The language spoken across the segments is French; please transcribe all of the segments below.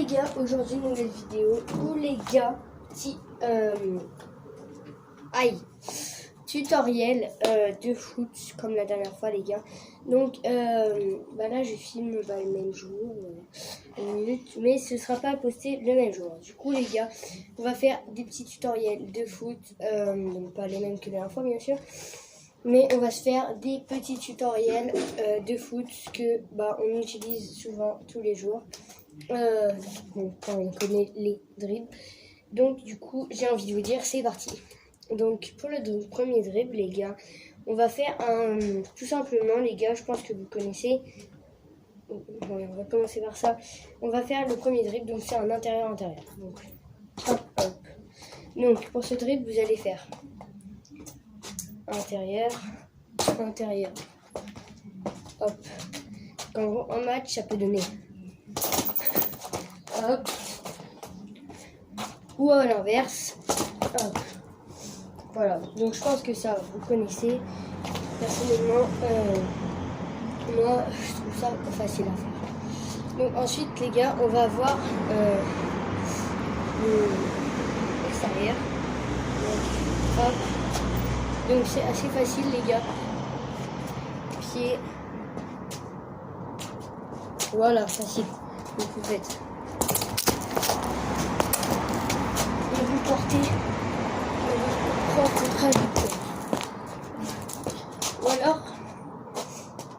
les gars, aujourd'hui nouvelle vidéo où les gars, tutoriel de foot comme la dernière fois les gars. Donc là je filme le même jour, une minute, mais ce sera pas posté le même jour. Du coup les gars, on va faire des petits tutoriels de foot, donc pas les mêmes que la dernière fois bien sûr. Mais on va se faire des petits tutoriels de foot que on utilise souvent tous les jours. Quand on connaît les dribbles. Donc du coup j'ai envie de vous dire c'est parti. Donc pour le premier dribble les gars, on va faire tout simplement les gars, je pense que vous connaissez. On va commencer par ça. On va faire le premier dribble, donc c'est un intérieur-intérieur. Donc hop hop. Donc pour ce dribble vous allez faire intérieur, intérieur, hop. En gros, en match, ça peut donner hop, ou à l'inverse, hop. Voilà, donc je pense que ça, vous connaissez. Personnellement, moi, je trouve ça facile à faire. Donc ensuite, les gars, on va voir l'extérieur. Donc, hop. Donc c'est assez facile les gars. Pied. Voilà, facile. Donc vous faites. Et vous portez. Et vous propre trajectoire. Ou alors,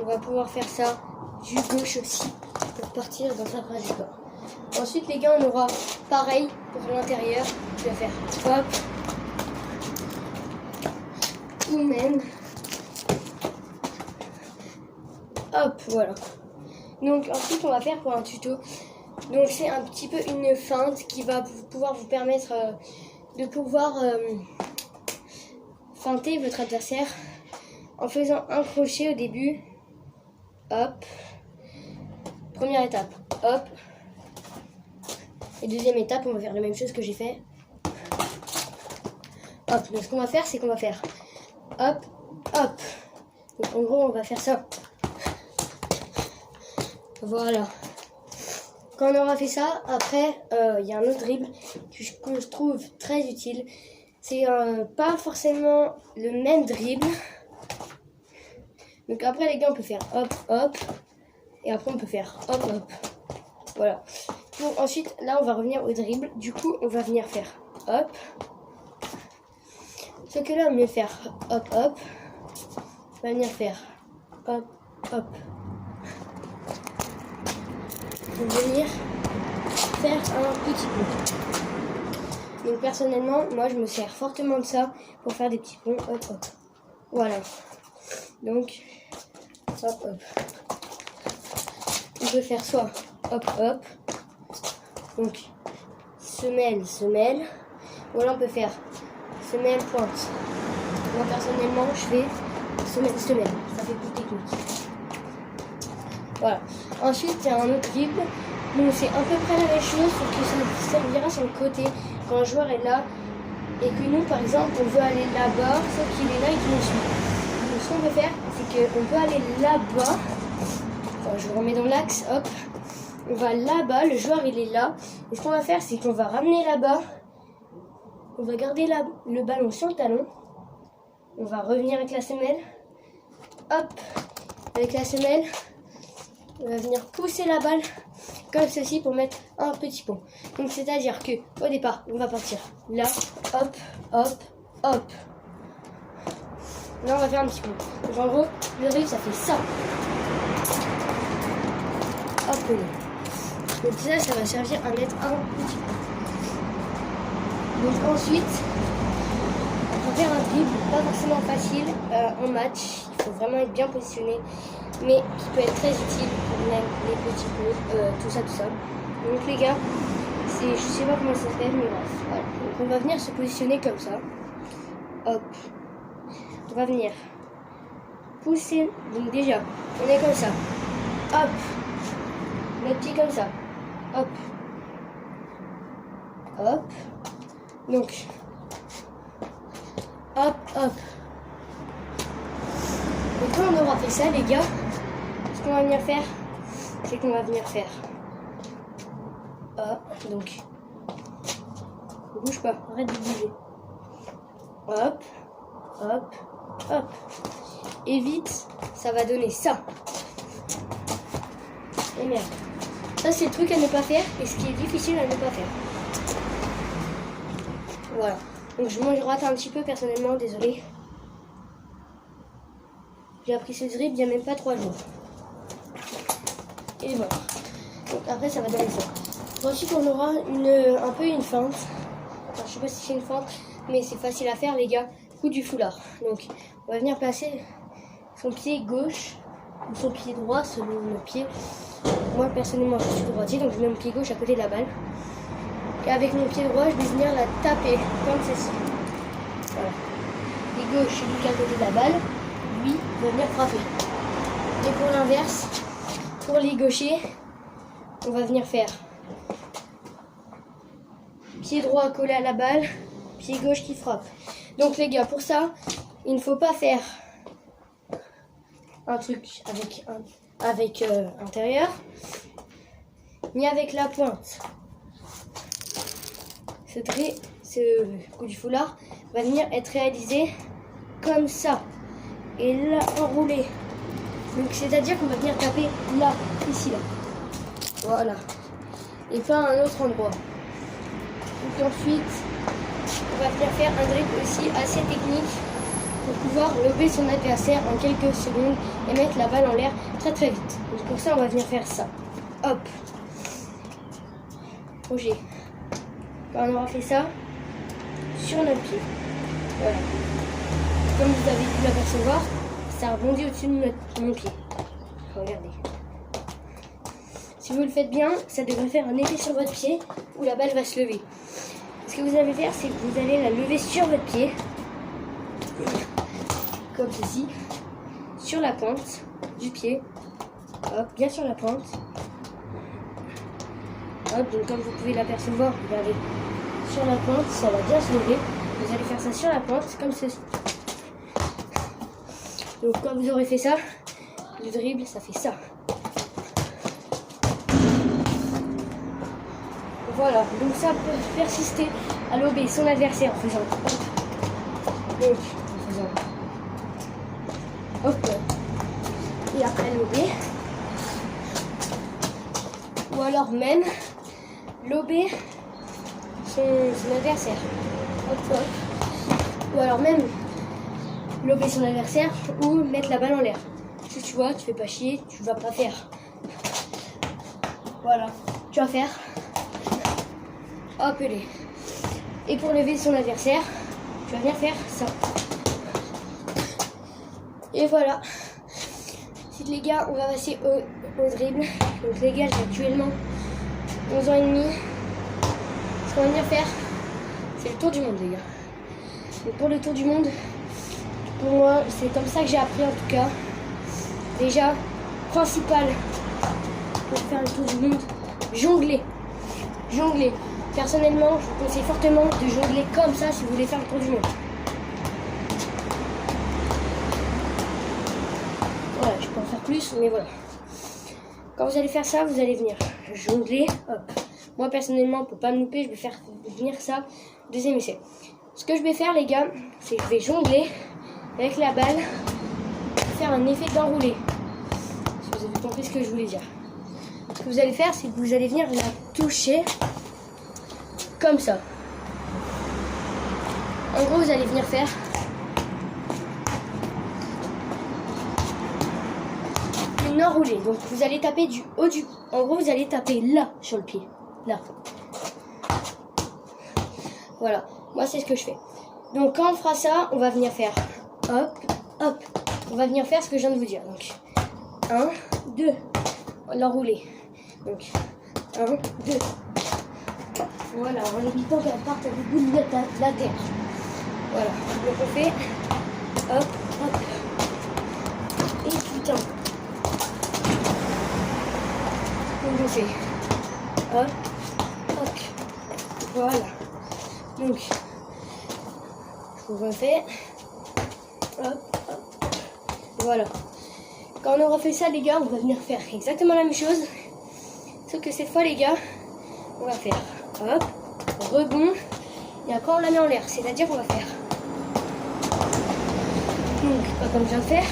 on va pouvoir faire ça du gauche aussi pour partir dans sa trajectoire. Ensuite les gars, on aura pareil pour l'intérieur. Je vais faire hop. Ou même hop, voilà. Donc ensuite on va faire pour un tuto, donc c'est un petit peu une feinte qui va pouvoir vous permettre de pouvoir feinter votre adversaire en faisant un crochet au début, hop, première étape, hop, et deuxième étape on va faire la même chose que j'ai fait, hop. Donc ce qu'on va faire, c'est qu'on va faire hop, hop. Donc en gros, on va faire ça. Voilà. Quand on aura fait ça, après, il y a un autre dribble que je trouve très utile. C'est pas forcément le même dribble. Donc après, les gars, on peut faire hop, hop. Et après, on peut faire hop, hop. Voilà. Donc ensuite, là, on va revenir au dribble. Du coup, on va venir faire hop. Ce que là, on va faire hop, hop. On va venir faire hop, hop. On va venir faire un petit pont. Donc personnellement, moi, je me sers fortement de ça pour faire des petits ponts, hop, hop. Voilà. Donc, hop, hop. On peut faire soit hop, hop. Donc, semelle, semelle. Ou alors on peut faire semelle, pointe. Moi personnellement je fais semelle, semelle. Ça fait plus technique. Voilà. Ensuite il y a un autre dribble. Donc c'est à peu près la même chose, sauf que ça servira sur le côté quand un joueur est là et que nous par exemple on veut aller là-bas, sauf qu'il est là et qu'il nous suit. Donc ce qu'on peut faire, c'est qu'on peut aller là-bas. Enfin, je vous remets dans l'axe, hop. On va là-bas, le joueur il est là. Et ce qu'on va faire, c'est qu'on va ramener là-bas. On va garder le ballon sur le talon. On va revenir avec la semelle. Hop, avec la semelle. On va venir pousser la balle comme ceci pour mettre un petit pont. Donc c'est-à-dire que au départ, on va partir là, hop, hop, hop. Là, on va faire un petit pont. Donc en gros, le dribble, ça fait ça. Hop, là. Donc ça va servir à mettre un petit pont. Donc ensuite, on va faire un dribble pas forcément facile en match. Il faut vraiment être bien positionné, mais qui peut être très utile pour même les petits pots, tout ça. Donc les gars, je sais pas comment ça s'appelle, mais bref. Voilà. Donc on va venir se positionner comme ça. Hop. On va venir pousser. Donc déjà, on est comme ça. Hop. Notre pied comme ça. Hop. Hop. Donc, hop, hop. Et quand on aura fait ça, les gars, ce qu'on va venir faire, c'est qu'on va venir faire pas. Donc, bouge pas, arrête de bouger. Hop, hop, hop. Et vite, ça va donner ça. Et merde. Ça, c'est le truc à ne pas faire et ce qui est difficile à ne pas faire. Voilà. Donc, je me rate un petit peu personnellement, désolé. J'ai appris ce dribble il n'y a même pas 3 jours. Et voilà. Donc, après, ça va donner ça. Ensuite, on aura un peu une feinte. Alors, je sais pas si c'est une feinte, mais c'est facile à faire, les gars. Coup du foulard. Donc, on va venir placer son pied gauche ou son pied droit selon le pied. Moi, personnellement, je suis droitier, donc je mets mon pied gauche à côté de la balle. Et avec mon pied droit, je vais venir la taper, comme ceci. Voilà. Pied gauche, celui qui est à côté de la balle, lui, va venir frapper. Et pour l'inverse, pour les gauchers, on va venir faire pied droit collé à la balle, pied gauche qui frappe. Donc les gars, pour ça, il ne faut pas faire un truc avec intérieur, ni avec la pointe. Ce coup du foulard va venir être réalisé comme ça. Et là, enroulé. Donc c'est-à-dire qu'on va venir taper là, ici, là. Voilà. Et pas à un autre endroit. Donc ensuite, on va venir faire un dribble aussi assez technique pour pouvoir lever son adversaire en quelques secondes et mettre la balle en l'air très très vite. Donc pour ça, on va venir faire ça. Hop. Projet. Quand on aura fait ça, sur notre pied. Voilà. Comme vous avez pu l'apercevoir, ça rebondit au-dessus de mon pied. Regardez. Si vous le faites bien, ça devrait faire un effet sur votre pied où la balle va se lever. Ce que vous allez faire, c'est que vous allez la lever sur votre pied, comme ceci, sur la pointe du pied. Hop, bien sur la pointe. Hop, donc comme vous pouvez l'apercevoir, regardez, sur la pointe, ça va bien se lever. Vous allez faire ça sur la pointe, comme ceci. Donc quand vous aurez fait ça, le dribble, ça fait ça. Voilà, donc ça peut persister à lober son adversaire en faisant hop. Donc, en faisant hop. Et après lober. Ou alors même lober son adversaire. Hop, hop. Ou alors même lober son adversaire ou mettre la balle en l'air. Si tu vois, tu fais pas chier, tu vas pas faire. Voilà, tu vas faire. Hop, et pour lever son adversaire, tu vas venir faire ça. Et voilà. Ensuite les gars, on va passer au dribble. Donc les gars, j'ai actuellement 11 ans et demi. Ce qu'on va venir faire, c'est le tour du monde les gars. Donc pour le tour du monde, pour moi, c'est comme ça que j'ai appris en tout cas. Déjà, principal pour faire le tour du monde, jongler. Jongler. Personnellement, je vous conseille fortement de jongler comme ça si vous voulez faire le tour du monde. Voilà, je peux en faire plus, mais voilà. Quand vous allez faire ça, vous allez venir jongler. Hop. Moi, personnellement, pour pas me louper, je vais faire venir ça deuxième essai. Ce que je vais faire, les gars, c'est que je vais jongler avec la balle, faire un effet d'enroulé. Si vous avez compris ce que je voulais dire. Ce que vous allez faire, c'est que vous allez venir la toucher. Comme ça. En gros, vous allez venir faire une enroulée. Donc, vous allez taper du haut du... En gros, vous allez taper là, sur le pied. Là. Voilà. Moi, c'est ce que je fais. Donc, quand on fera ça, on va venir faire hop, hop. On va venir faire ce que je viens de vous dire. Donc, 1, 2. L'enrouler. Donc, 1, 2. Voilà, en évitant qu'elle parte avec le bout de la terre. Voilà, donc on fait hop, hop. Et putain. Donc on fait hop, hop. Voilà. Donc, je vous refais hop, hop. Voilà. Quand on aura fait ça, les gars, on va venir faire exactement la même chose. Sauf que cette fois, les gars, on va faire hop, rebond, et après on la met en l'air, c'est-à-dire on va faire donc pas comme je viens de faire,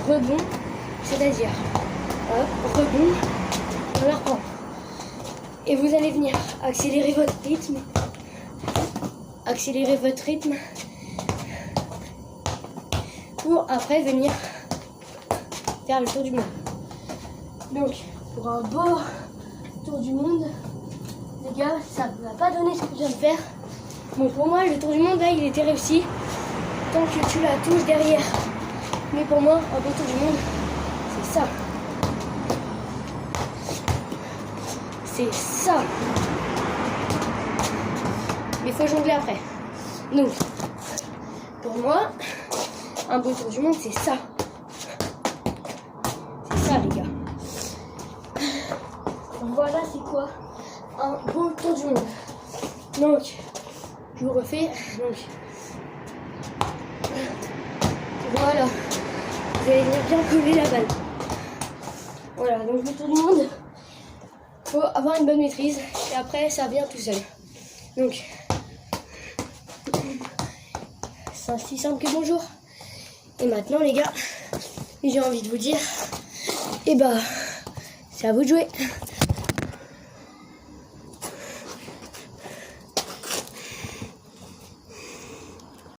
rebond, c'est-à-dire hop, rebond, on la reprend. Et vous allez venir accélérer votre rythme, pour après venir faire le tour du monde. Donc pour un beau tour du monde, les gars, ça ne va pas donner ce que je viens de faire. Bon, pour moi le tour du monde là il était réussi tant que tu la touches derrière. Mais pour moi un beau tour du monde c'est ça. C'est ça. Mais il faut jongler après. Donc pour moi un beau tour du monde c'est ça. C'est ça les gars. Voilà c'est quoi un beau tour du monde. Donc je vous refais. Donc voilà. Vous allez venir bien coller la balle. Voilà, donc le tour du monde, faut avoir une bonne maîtrise et après ça vient tout seul. Donc c'est aussi simple que bonjour. Et maintenant les gars, j'ai envie de vous dire, et bah c'est à vous de jouer.